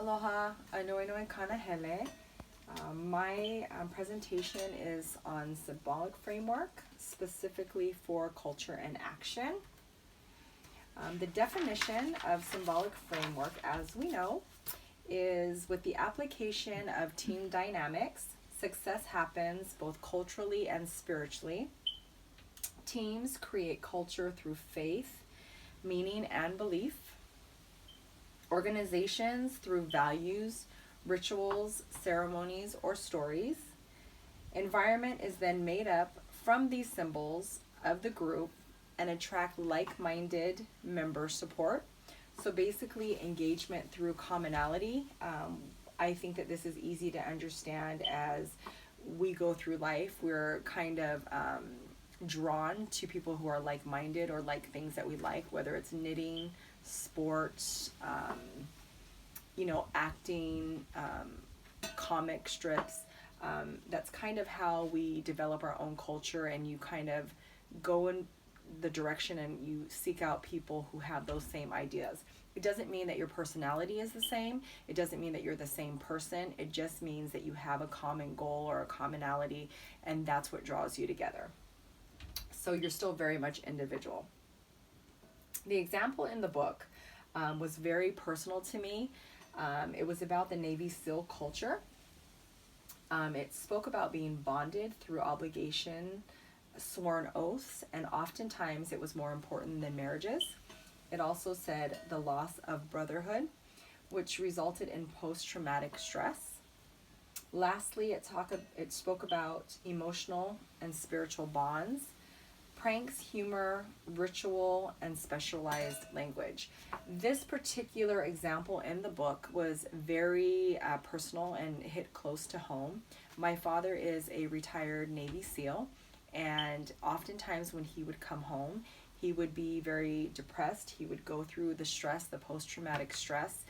Aloha, Anoinoi Kanahele. My presentation is on Symbolic Framework, specifically for culture and action. The definition of Symbolic Framework, as we know, is with the application of team dynamics, success happens both culturally and spiritually. Teams create culture through faith, meaning, and belief. Organizations through values, rituals, ceremonies, or stories. Environment is then made up from these symbols of the group and attract like-minded member support. So basically engagement through commonality. I think that this is easy to understand as we go through life. We're kind of drawn to people who are like-minded or like things that we like, whether it's knitting, sports, acting, comic strips. That's kind of how we develop our own culture, and you kind of go in the direction and you seek out people who have those same ideas. It doesn't mean that your personality is the same. It doesn't mean that you're the same person. It just means that you have a common goal or a commonality, and that's what draws you together. So you're still very much individual. The example in the book was very personal to me. It was about the Navy SEAL culture. It spoke about being bonded through obligation, sworn oaths, and oftentimes it was more important than marriages. It also said the loss of brotherhood, which resulted in post-traumatic stress. Lastly, it spoke about emotional and spiritual bonds, pranks, humor, ritual, and specialized language. This particular example in the book was very personal and hit close to home. My father is a retired Navy SEAL, and oftentimes when he would come home, he would be very depressed. He would go through the stress, the post-traumatic stress.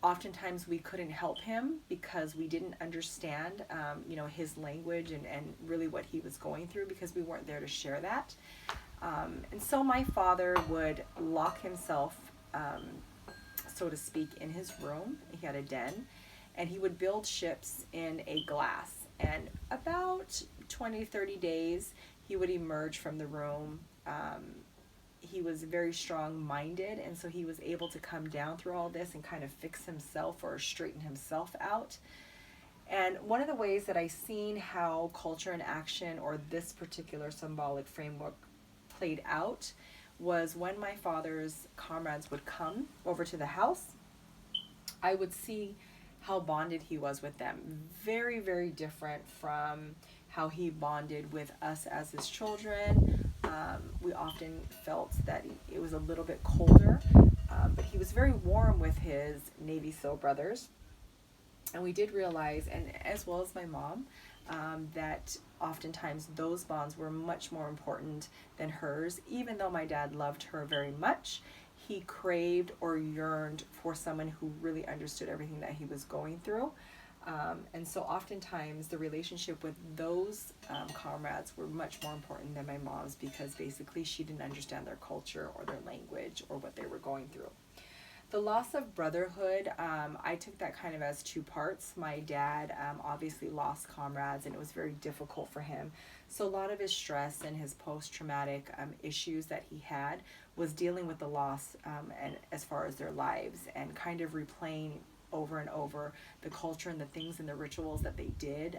Oftentimes we couldn't help him because we didn't understand, his language and really what he was going through, because we weren't there to share that. And so my father would lock himself, so to speak, in his room. He had a den, and he would build ships in a glass. And about 20, 30 days, he would emerge from the room. He was very strong-minded, and so he was able to come down through all this and kind of fix himself or straighten himself out. And one of the ways that I seen how culture and action, or this particular symbolic framework, played out was when my father's comrades would come over to the house. I would see how bonded he was with them. Very, very different from how he bonded with us as his children. We often felt that it was a little bit colder, but he was very warm with his Navy SEAL brothers. And we did realize, and as well as my mom, that oftentimes those bonds were much more important than hers. Even though my dad loved her very much, he craved or yearned for someone who really understood everything that he was going through. And so oftentimes the relationship with those comrades were much more important than my mom's, because basically she didn't understand their culture or their language or what they were going through. The loss of brotherhood, I took that kind of as two parts. My dad obviously lost comrades, and it was very difficult for him. So a lot of his stress and his post-traumatic issues that he had was dealing with the loss and as far as their lives, and kind of replaying over and over the culture and the things and the rituals that they did,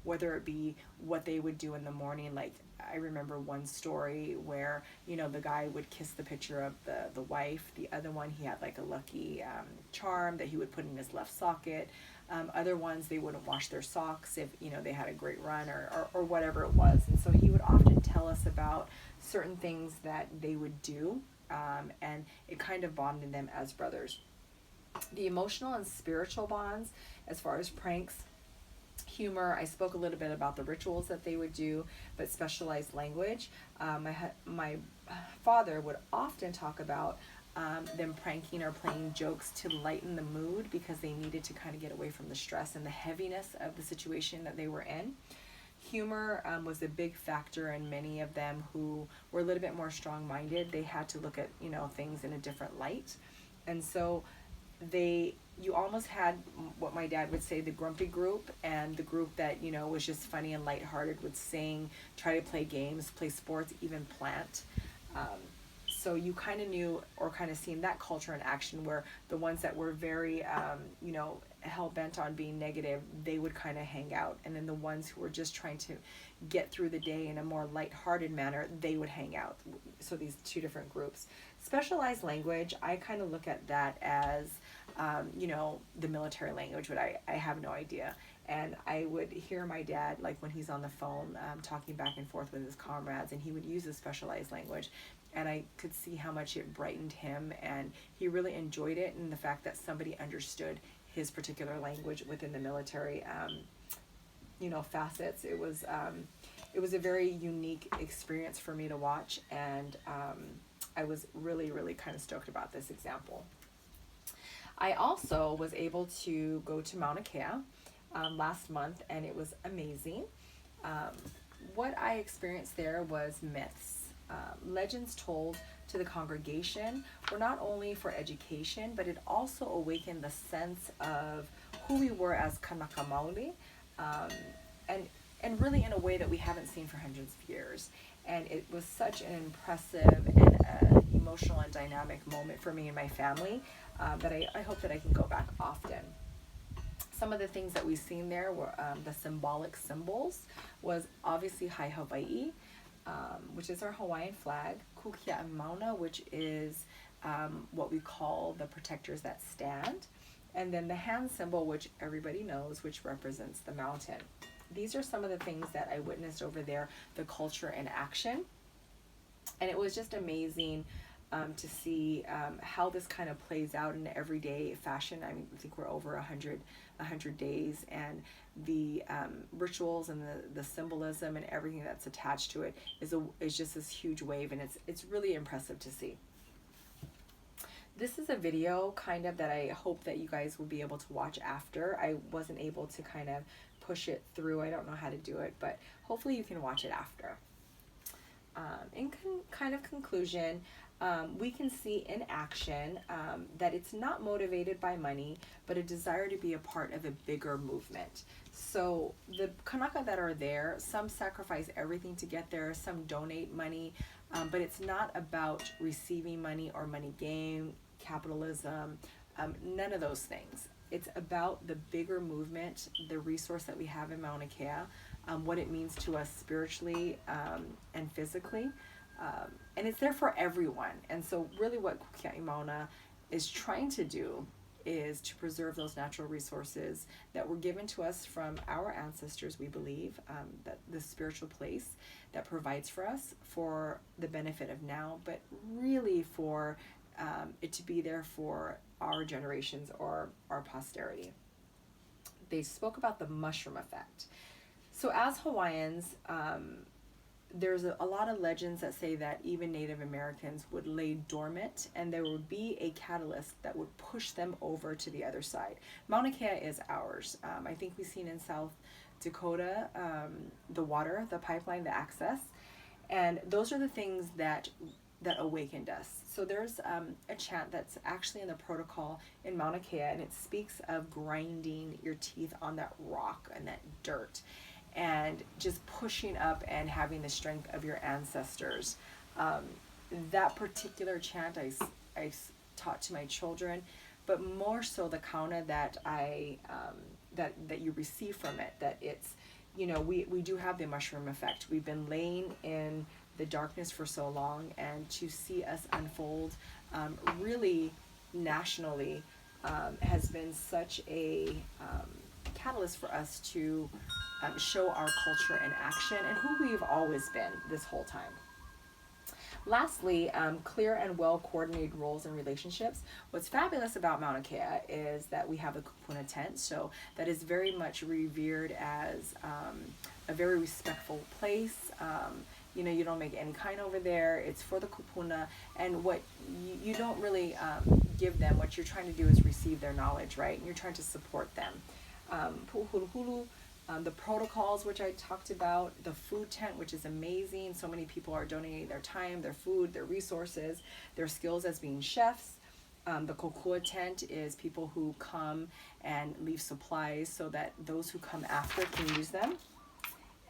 whether it be what they would do in the morning. Like, I remember one story where, the guy would kiss the picture of the wife. The other one, he had like a lucky charm that he would put in his left socket. Other ones, they wouldn't wash their socks if, they had a great run or whatever it was. And so he would often tell us about certain things that they would do, and it kind of bonded them as brothers. The emotional and spiritual bonds, as far as pranks, humor, I spoke a little bit about the rituals that they would do, but specialized language. My father would often talk about them pranking or playing jokes to lighten the mood, because they needed to kind of get away from the stress and the heaviness of the situation that they were in. Humor was a big factor in many of them who were a little bit more strong-minded. They had to look at, things in a different light. And so they you almost had what my dad would say, the grumpy group, and the group that, you know, was just funny and lighthearted, would sing, try to play games, play sports, even plant. Um, so you kind of knew or kind of seen that culture in action, where the ones that were very, you know, hell bent on being negative, they would kind of hang out. And then the ones who were just trying to get through the day in a more lighthearted manner, they would hang out. So these two different groups. Specialized language, I kind of look at that as, you know, the military language, but I have no idea. And I would hear my dad, like when he's on the phone, talking back and forth with his comrades, and he would use a specialized language. And I could see how much it brightened him, and he really enjoyed it, and the fact that somebody understood his particular language within the military, you know, facets. It was a very unique experience for me to watch, and I was really, really kind of stoked about this example. I also was able to go to Mauna Kea last month, and it was amazing. What I experienced there was myths. Legends told to the congregation were not only for education, but it also awakened the sense of who we were as Kanaka Maoli, and really in a way that we haven't seen for hundreds of years. And it was such an impressive and emotional and dynamic moment for me and my family, that I hope that I can go back often. Some of the things that we've seen there were the symbolic symbols was obviously Hai Hawaii, which is our Hawaiian flag, Kukia and Mauna, which is what we call the protectors that stand, and then the hand symbol, which everybody knows, which represents the mountain. These are some of the things that I witnessed over there, the culture in action, and it was just amazing to see how this kind of plays out in everyday fashion. I mean, I think we're over 100 days, and the rituals and the symbolism and everything that's attached to it is just this huge wave, and it's really impressive to see. This is a video kind of that I hope that you guys will be able to watch after. I wasn't able to kind of push it through. I don't know how to do it, but hopefully you can watch it after. In kind of conclusion, we can see in action that it's not motivated by money, but a desire to be a part of a bigger movement. So the Kanaka that are there, some sacrifice everything to get there, some donate money, but it's not about receiving money or money gain, capitalism, none of those things. It's about the bigger movement, the resource that we have in Mauna Kea, what it means to us spiritually and physically. And it's there for everyone. And so really what Kukia'i Mauna is trying to do is to preserve those natural resources that were given to us from our ancestors, we believe, that the spiritual place that provides for us for the benefit of now, but really for it to be there for our generations or our posterity. They spoke about the mushroom effect. So as Hawaiians, there's a lot of legends that say that even Native Americans would lay dormant, and there would be a catalyst that would push them over to the other side. Mauna Kea is ours. I think we've seen in South Dakota the water, the pipeline, the access, and those are the things that awakened us. So there's a chant that's actually in the protocol in Mauna Kea, and it speaks of grinding your teeth on that rock and that dirt, and just pushing up and having the strength of your ancestors. That particular chant I taught to my children, but more so the kauna that that you receive from it, that it's, you know, we do have the mushroom effect. We've been laying in the darkness for so long, and to see us unfold really nationally has been such a catalyst for us to show our culture in action and who we've always been this whole time. Lastly, clear and well-coordinated roles and relationships. What's fabulous about Mauna Kea is that we have a kupuna tent, so that is very much revered as a very respectful place. You know, you don't make any kind over there. It's for the kupuna, and what you don't really give them. What you're trying to do is receive their knowledge, right? And you're trying to support them. Pu'uhuluhulu, the protocols, which I talked about, the food tent, which is amazing. So many people are donating their time, their food, their resources, their skills as being chefs. The kokua tent is people who come and leave supplies so that those who come after can use them.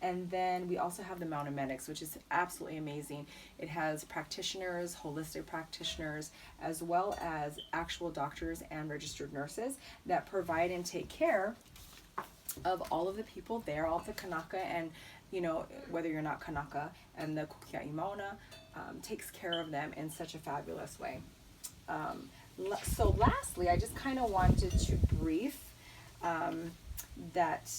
And then we also have the mountain medics, which is absolutely amazing. It has practitioners, holistic practitioners, as well as actual doctors and registered nurses that provide and take care of all of the people there, all of the Kanaka, and you know, whether you're not Kanaka, and the Kukia Imona takes care of them in such a fabulous way. So lastly, I just kind of wanted to brief that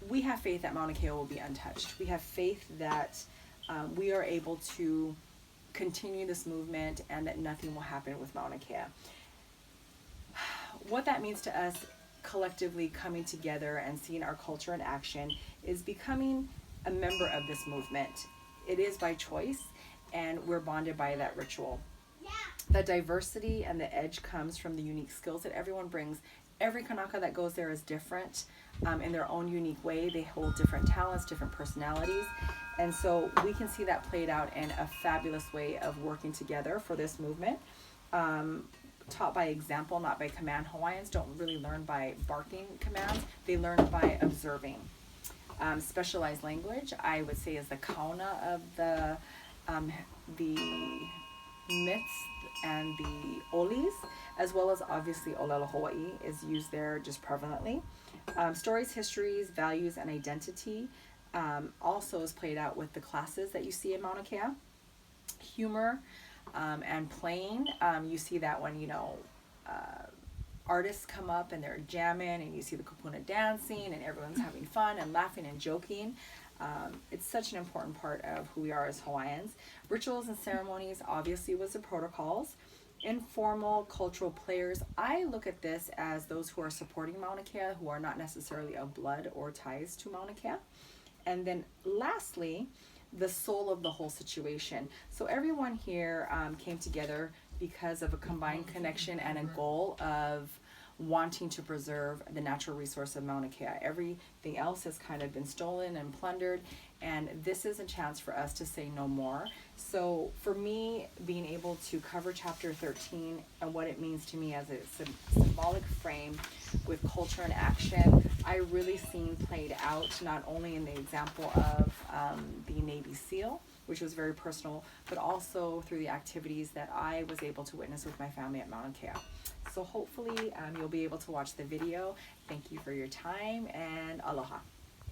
we have faith that Mauna Kea will be untouched. We have faith that we are able to continue this movement and that nothing will happen with Mauna Kea. What that means to us collectively coming together and seeing our culture in action is becoming a member of this movement. It is by choice, and we're bonded by that ritual. The diversity and the edge comes from the unique skills that everyone brings. Every Kanaka that goes there is different in their own unique way. They hold different talents, different personalities. And so we can see that played out in a fabulous way of working together for this movement. Taught by example, not by command. Hawaiians don't really learn by barking commands. They learn by observing. Specialized language, I would say, is the kauna of the myths and the olis, as well as obviously Olelo Hawaii is used there just prevalently. Stories, histories, values, and identity also is played out with the classes that you see in Mauna Kea. Humor and playing, you see that when, you know, artists come up and they're jamming, and you see the kupuna dancing and everyone's having fun and laughing and joking. It's such an important part of who we are as Hawaiians. Rituals and ceremonies obviously was the protocols. Informal cultural players, I look at this as those who are supporting Mauna Kea, who are not necessarily of blood or ties to Mauna Kea. And then lastly, the soul of the whole situation. So everyone here came together because of a combined connection and a goal of wanting to preserve the natural resource of Mauna Kea. Everything else has kind of been stolen and plundered, and this is a chance for us to say no more. So for me, being able to cover chapter 13 and what it means to me as a symbolic frame with culture and action, I really seen played out not only in the example of the Navy SEAL, which was very personal, but also through the activities that I was able to witness with my family at Mauna Kea. So hopefully you'll be able to watch the video. Thank you for your time, and aloha.